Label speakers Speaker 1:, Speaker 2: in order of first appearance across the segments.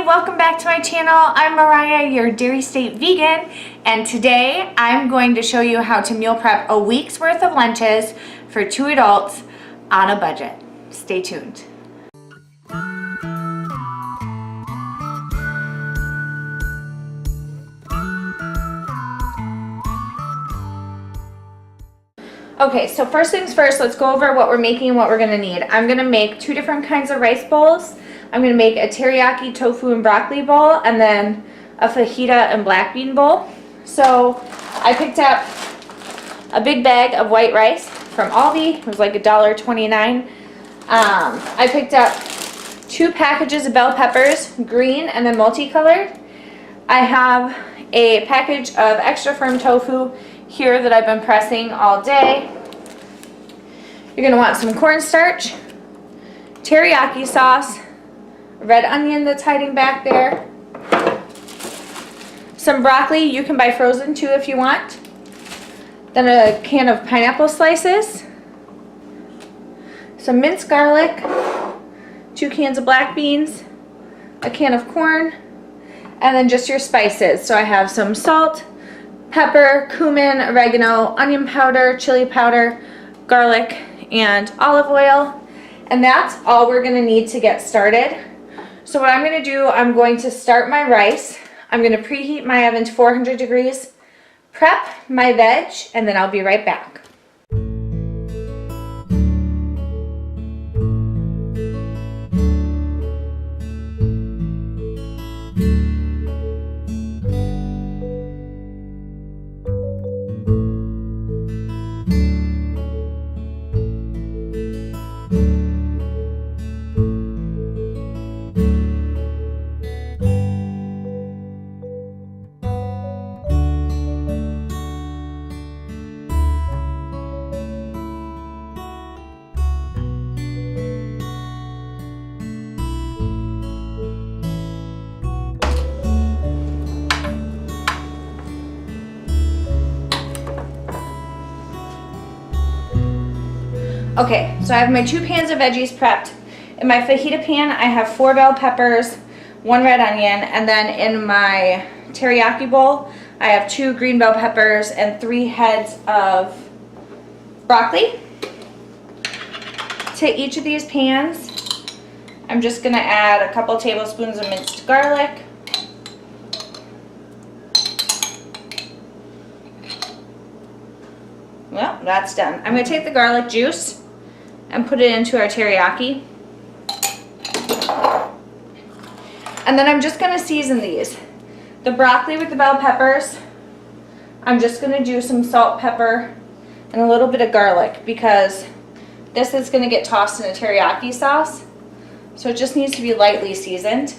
Speaker 1: welcome back to my channel. I'm Mariah, your Dairy State vegan, and today I'm going to show you how to meal prep a week's worth of lunches for 2 adults on a budget. Stay tuned. Okay, so first things first, let's go over what we're making and what we're gonna need. I'm gonna make 2 different kinds of rice bowls. I'm gonna make a teriyaki tofu and broccoli bowl, and then a fajita and black bean bowl. So I picked up a big bag of white rice from Aldi. It was like $1.29. I picked up 2 packages of bell peppers, green and then multicolored. I have a package of extra firm tofu here that I've been pressing all day. You're gonna want some cornstarch, teriyaki sauce, red onion that's hiding back there, some broccoli. You can buy frozen too if you want. Then a can of pineapple slices, some minced garlic, 2 cans of black beans, a can of corn, and then just your spices. So I have some salt, pepper, cumin, oregano, onion powder, chili powder, garlic, and olive oil. And that's all we're gonna need to get started. So what I'm gonna do, I'm going to start my rice. I'm gonna preheat my oven to 400 degrees, prep my veg, and then I'll be right back. Okay, so I have my 2 pans of veggies prepped. In my fajita pan, I have 4 bell peppers, 1 red onion, and then in my teriyaki bowl, I have 2 green bell peppers and 3 heads of broccoli. To each of these pans, I'm just gonna add a couple tablespoons of minced garlic, well, that's done. I'm gonna take the garlic juice and put it into our teriyaki. And then I'm just gonna season these. The broccoli with the bell peppers, I'm just gonna do some salt, pepper, and a little bit of garlic because this is gonna get tossed in a teriyaki sauce. So it just needs to be lightly seasoned.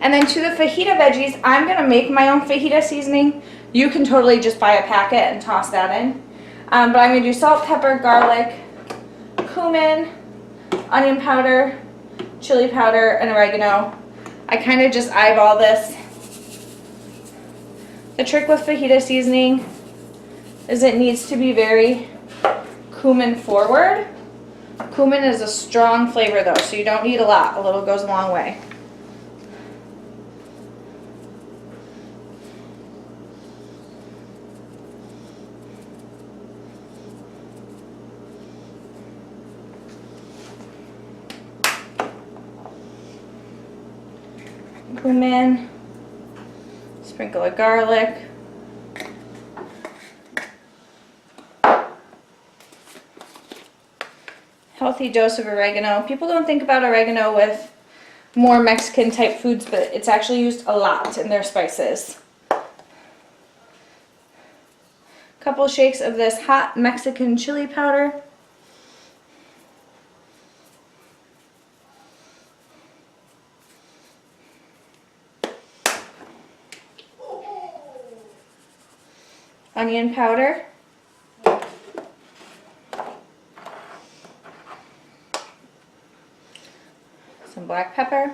Speaker 1: And then to the fajita veggies, I'm gonna make my own fajita seasoning. You can totally just buy a packet and toss that in. But I'm gonna do salt, pepper, garlic, cumin, onion powder, chili powder, and oregano. I kind of just eyeball this. The trick with fajita seasoning is it needs to be very cumin forward. Cumin is a strong flavor though, so you don't need a lot. A little goes a long way. Cumin, sprinkle of garlic, healthy dose of oregano. People don't think about oregano with more Mexican type foods, but it's actually used a lot in their spices. Couple shakes of this hot Mexican chili powder. Onion powder, some black pepper.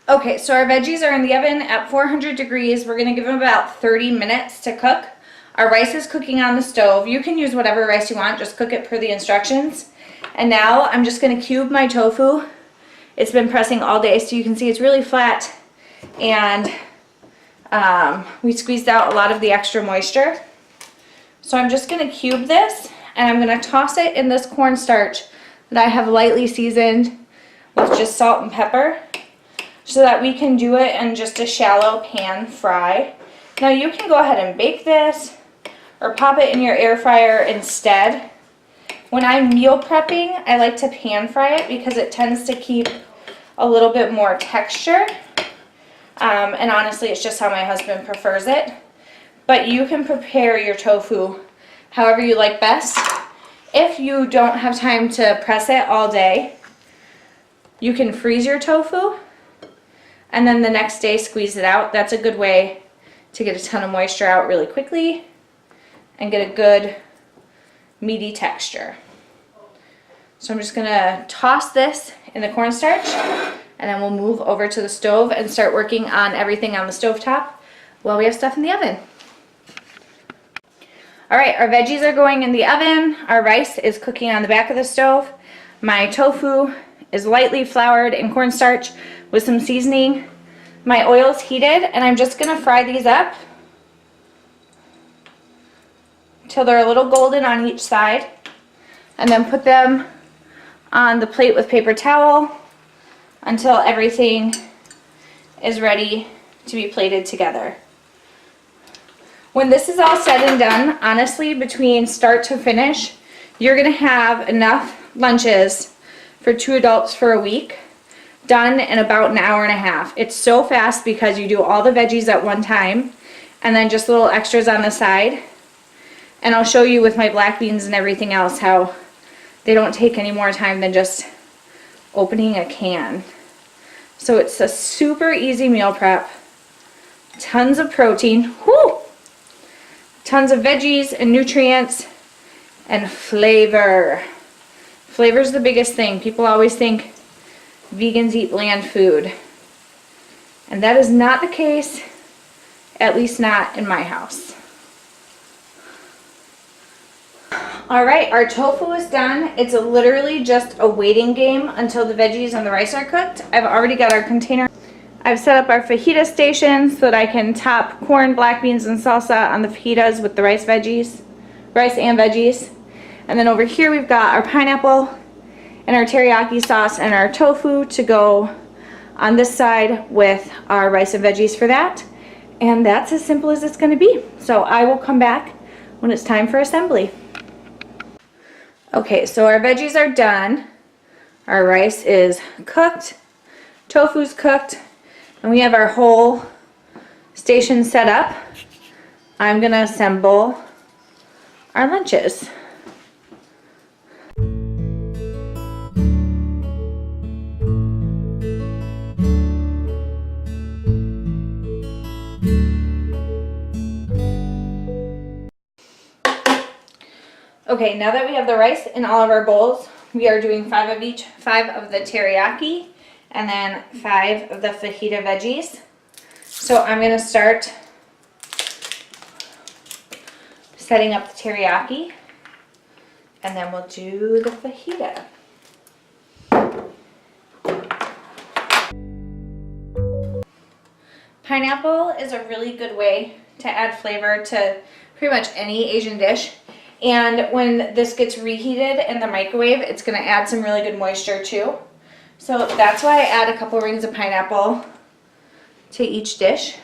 Speaker 1: Okay. Okay, so our veggies are in the oven at 400 degrees. We're gonna give them about 30 minutes to cook. Our rice is cooking on the stove. You can use whatever rice you want, just cook it per the instructions. And now I'm just gonna cube my tofu. It's been pressing all day, so you can see it's really flat. And we squeezed out a lot of the extra moisture. So I'm just gonna cube this, and I'm gonna toss it in this cornstarch that I have lightly seasoned with just salt and pepper, so that we can do it in just a shallow pan fry. Now you can go ahead and bake this or pop it in your air fryer instead. When I'm meal prepping, I like to pan fry it because it tends to keep a little bit more texture. And honestly, it's just how my husband prefers it. But you can prepare your tofu however you like best. If you don't have time to press it all day, you can freeze your tofu and then the next day squeeze it out. That's a good way to get a ton of moisture out really quickly and get a good meaty texture. So I'm just gonna toss this in the cornstarch, and then we'll move over to the stove and start working on everything on the stovetop while we have stuff in the oven. All right, our veggies are going in the oven. Our rice is cooking on the back of the stove. My tofu is lightly floured in cornstarch with some seasoning. My oil's heated, and I'm just gonna fry these up till they're a little golden on each side, and then put them on the plate with paper towel until everything is ready to be plated together. When this is all said and done, honestly, between start to finish, you're gonna have enough lunches for 2 adults for a week, done in about an hour and a half. It's so fast because you do all the veggies at one time and then just little extras on the side. And I'll show you with my black beans and everything else how they don't take any more time than just opening a can. So it's a super easy meal prep. Tons of protein, whoo! Tons of veggies and nutrients and flavor. Flavor's the biggest thing. People always think vegans eat bland food. And that is not the case, at least not in my house. All right, our tofu is done. It's literally just a waiting game until the veggies and the rice are cooked. I've already got our container. I've set up our fajita station so that I can top corn, black beans, and salsa on the fajitas with the rice and veggies. And then over here we've got our pineapple and our teriyaki sauce and our tofu to go on this side with our rice and veggies for that. And that's as simple as it's gonna be. So I will come back when it's time for assembly. Okay, so our veggies are done. Our rice is cooked, tofu's cooked, and we have our whole station set up. I'm gonna assemble our lunches. Okay, now that we have the rice in all of our bowls, we are doing 5 of each, 5 of the teriyaki, and then 5 of the fajita veggies. So I'm gonna start setting up the teriyaki, and then we'll do the fajita. Pineapple is a really good way to add flavor to pretty much any Asian dish. And when this gets reheated in the microwave, it's going to add some really good moisture too. So that's why I add a couple rings of pineapple to each dish.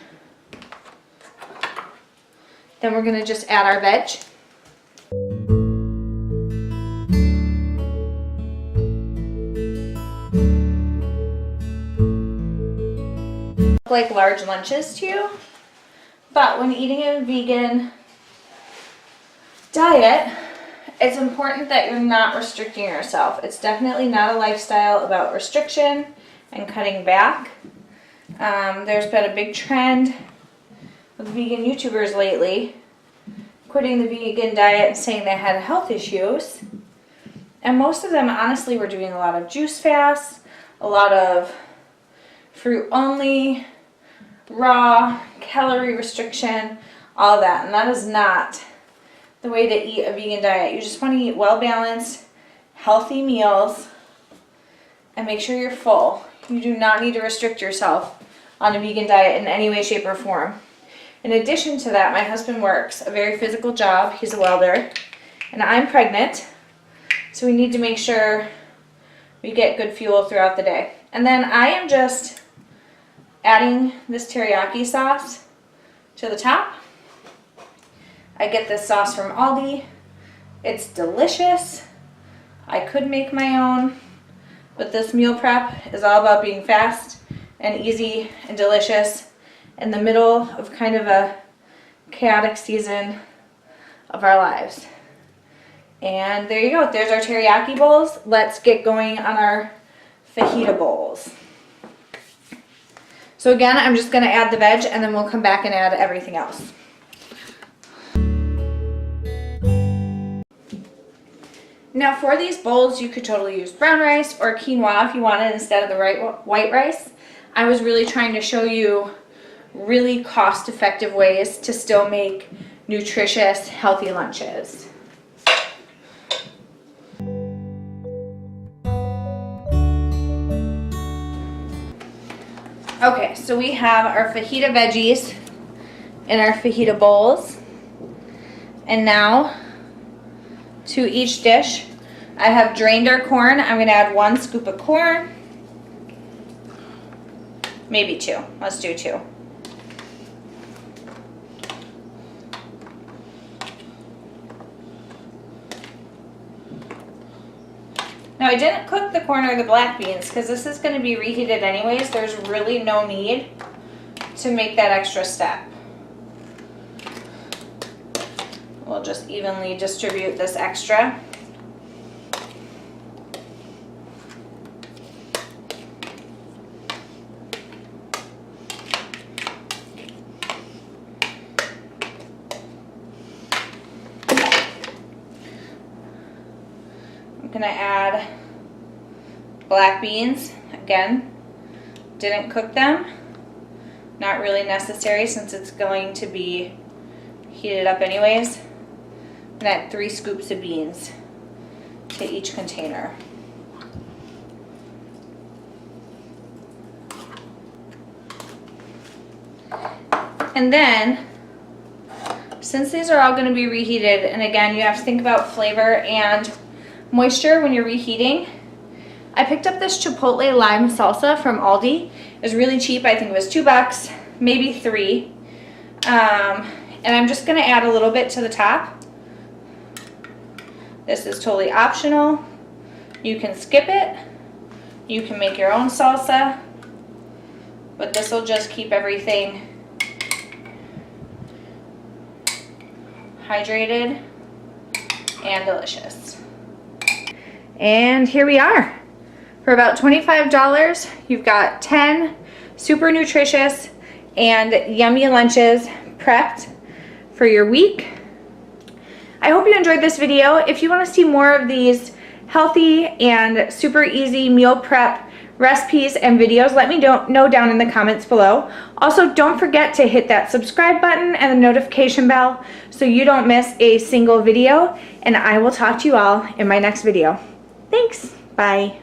Speaker 1: Then we're going to just add our veg. Like large lunches to you, but when eating a vegan diet, it's important that you're not restricting yourself. It's definitely not a lifestyle about restriction and cutting back. There's been a big trend with vegan YouTubers lately quitting the vegan diet and saying they had health issues, and most of them honestly were doing a lot of juice fasts, a lot of fruit only, raw, calorie restriction, all that. And that is not the way to eat a vegan diet. You just want to eat well-balanced, healthy meals and make sure you're full. You do not need to restrict yourself on a vegan diet in any way, shape, or form. In addition to that, my husband works a very physical job. He's a welder, and I'm pregnant, so we need to make sure we get good fuel throughout the day. And then I am just adding this teriyaki sauce to the top. I get this sauce from Aldi. It's delicious. I could make my own, but this meal prep is all about being fast and easy and delicious in the middle of kind of a chaotic season of our lives. And there you go. There's our teriyaki bowls. Let's get going on our fajita bowls. So again, I'm just going to add the veg and then we'll come back and add everything else. Now for these bowls, you could totally use brown rice or quinoa if you wanted instead of the white rice. I was really trying to show you really cost-effective ways to still make nutritious, healthy lunches. Okay, so we have our fajita veggies in our fajita bowls. And now, to each dish, I have drained our corn. I'm going to add 1 scoop of corn. Maybe 2. Let's do 2. Now I didn't cook the corn or the black beans because this is going to be reheated anyways. There's really no need to make that extra step. We'll just evenly distribute this extra. I'm going to add black beans. Again, didn't cook them. Not really necessary since it's going to be heated up anyways. I'm going to add 3 scoops of beans to each container. And then, since these are all going to be reheated, and again, you have to think about flavor and moisture when you're reheating, I picked up this chipotle lime salsa from Aldi. It was really cheap. I think it was $2, maybe 3. And I'm just going to add a little bit to the top. This is totally optional. You can skip it. You can make your own salsa. But this will just keep everything hydrated and delicious. And here we are. For about $25, you've got 10 super nutritious and yummy lunches prepped for your week. I hope you enjoyed this video. If you want to see more of these healthy and super easy meal prep recipes and videos, let me know down in the comments below. Also, don't forget to hit that subscribe button and the notification bell so you don't miss a single video. And I will talk to you all in my next video. Thanks. Bye.